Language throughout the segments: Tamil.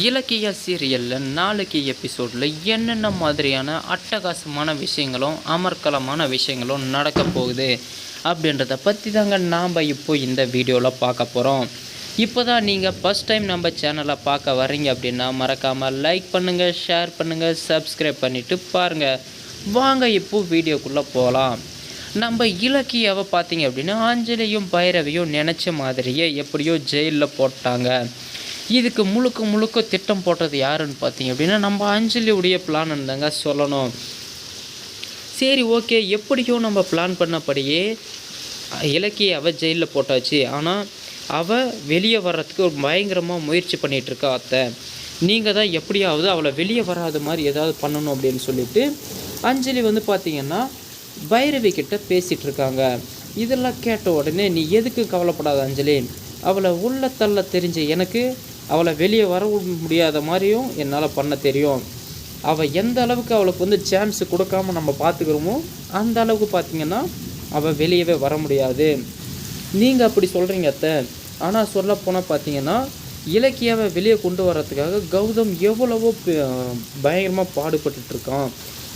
இலக்கிய சீரியலில் நாளைக்கு எபிசோடில் என்னென்ன மாதிரியான அட்டகாசமான விஷயங்களும் அமர்க்கலமான விஷயங்களும் நடக்க போகுது அப்படின்றத பற்றி தாங்க நாம் இப்போ இந்த வீடியோவில் பார்க்க போகிறோம். இப்போ தான் நீங்கள் ஃபஸ்ட் டைம் நம்ம சேனலை பார்க்க வரீங்க அப்படின்னா மறக்காமல் லைக் பண்ணுங்கள், ஷேர் பண்ணுங்கள், சப்ஸ்கிரைப் பண்ணிவிட்டு பாருங்கள். வாங்க இப்போது வீடியோக்குள்ளே போகலாம். நம்ம இலக்கியாவை பார்த்தீங்க அப்படின்னா அஞ்சலியும் பைரவியும் நினச்ச மாதிரியே எப்படியோ ஜெயிலில் போட்டாங்க. இதுக்கு முழுக்க திட்டம் போட்டது யாருன்னு பார்த்தீங்க அப்படின்னா நம்ம அஞ்சலியுடைய பிளான் தாங்க சொல்லணும். சரி, ஓகே, எப்படியோ நம்ம பிளான் பண்ணபடியே இலக்கியாவை ஜெயிலில் போட்டாச்சு. ஆனால் அவள் வெளியே வர்றதுக்கு ஒரு பயங்கரமாக முயற்சி பண்ணிகிட்ருக்கா. அத்தை, நீங்கள் தான் எப்படியாவது அவளை வெளியே வராத மாதிரி ஏதாவது பண்ணணும் அப்படின்னு சொல்லிட்டு அஞ்சலி பார்த்திங்கன்னா பைரவி கிட்ட பேசிகிட்டு இருக்காங்க. இதெல்லாம் கேட்ட உடனே, நீ எதுக்கு கவலைப்படாத அஞ்சலி, அவளை உள்ள தள்ள தெரிஞ்ச எனக்கு அவளை வெளியே வர முடியாத மாதிரியும் என்னால் பண்ண தெரியும். அவள் எந்த அளவுக்கு அவளுக்கு சான்ஸ் கொடுக்காம நம்ம பார்த்துக்கிறோமோ அந்த அளவுக்கு பார்த்திங்கன்னா அவள் வெளியவே வர முடியாது. நீங்கள் அப்படி சொல்கிறீங்க அத்தை, ஆனால் சொல்லப்போனால் பார்த்தீங்கன்னா இலக்கியாவை வெளியே கொண்டு வர்றதுக்காக கௌதம் எவ்வளவோ பயங்கரமாக பாடுபட்டுருக்கான்.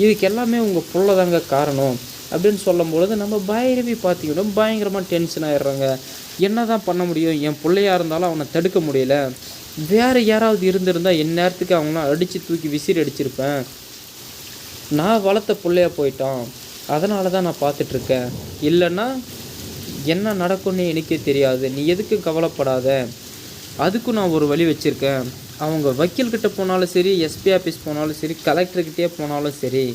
இதுக்கு எல்லாமே உங்கள் புள்ள தாங்க காரணம் அப்படின்னு சொல்லும்பொழுது நம்ம பைரவி பார்த்திங்கன்னா பயங்கரமாக டென்ஷன் ஆகிடுறாங்க. என்ன தான் பண்ண முடியும், என் பிள்ளையாக இருந்தாலும் அவனை தடுக்க முடியல. வேறு யாராவது இருந்திருந்தால் நேரத்துக்கு அவங்களாம் அடித்து தூக்கி விசிறி அடிச்சிருப்பேன். நான் வளர்த்த பிள்ளையாக போயிட்டான், அதனால தான் நான் பார்த்துட்ருக்கேன். இல்லைன்னா என்ன நடக்கும்னு எனக்கே தெரியாது. நீ எதுக்கு கவலைப்படாத, அதுக்கும் நான் ஒரு வழி வச்சுருக்கேன். அவங்க வக்கீல்கிட்ட போனாலும் சரி, எஸ்பி ஆஃபீஸ் போனாலும் சரி, கலெக்டர்கிட்டே போனாலும் சரி,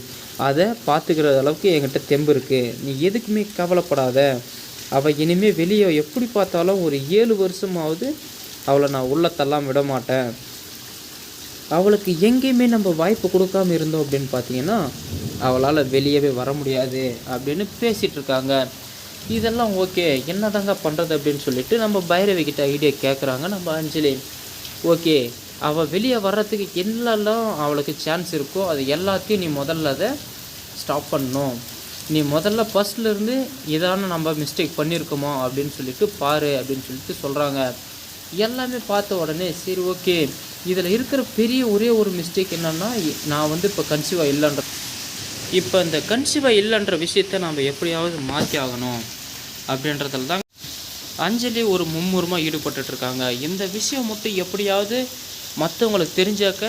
அதை பார்த்துக்கிற அளவுக்கு என்கிட்ட தெம்பு இருக்குது. நீ எதுக்குமே கவலைப்படாத. அவள் இனிமேல் வெளியே எப்படி பார்த்தாலும் ஒரு 7 வருஷமாவது அவளை நான் உள்ளத்தெல்லாம் விட மாட்டேன். அவளுக்கு எங்கேயுமே நம்ம வாய்ப்பு கொடுக்காம இருந்தோம் அப்படின்னு பார்த்தீங்கன்னா அவளால் வெளியவே வர முடியாது அப்படின்னு பேசிகிட்டு இருக்காங்க. இதெல்லாம் ஓகே, என்ன தாங்க பண்ணுறது அப்படின்னு சொல்லிட்டு நம்ம பைரவி கிட்ட ஐடியா கேட்குறாங்க நம்ம அஞ்சலி. ஓகே, அவள் வெளியே வர்றதுக்கு என்னெல்லாம் அவளுக்கு சான்ஸ் இருக்கோ அது எல்லாத்தையும் நீ முதல்ல அதை ஸ்டாப் பண்ணணும். நீ முதல்ல ஃபஸ்ட்லேருந்து இதான நம்ம மிஸ்டேக் பண்ணியிருக்கோமோ அப்படின்னு சொல்லிட்டு பாரு அப்படின்னு சொல்லிட்டு சொல்கிறாங்க. எல்லாமே பார்த்த உடனே சரி, ஓகே, இதில் இருக்கிற பெரிய ஒரே ஒரு மிஸ்டேக் என்னென்னா, நான் இப்போ கன்சீவாக இல்லைன்ற இந்த கன்சீவாக இல்லைன்ற விஷயத்தை நம்ம எப்படியாவது மாற்றி ஆகணும் அப்படின்றதுல தான் அஞ்சலி ஒரு மும்முரமாக ஈடுபட்டுருக்காங்க. இந்த விஷயம் மட்டும் எப்படியாவது மற்றவங்களுக்கு தெரிஞ்சாக்க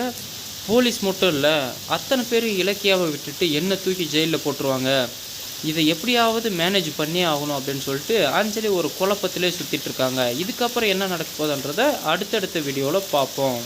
போலீஸ் மட்டும் இல்லை, அத்தனை பேர் இலக்கியாவை விட்டுட்டு என்ன தூக்கி ஜெயிலில் போட்டுருவாங்க. இதை எப்படியாவது மேனேஜ் பண்ணி ஆகணும் அப்படின்னு சொல்லிட்டு அஞ்சலி ஒரு குழப்பத்திலே சுற்றிட்டு இருக்காங்க. இதுக்கப்புறம் என்ன நடக்க போகுதுன்றதை அடுத்தடுத்த வீடியோவில் பார்ப்போம்.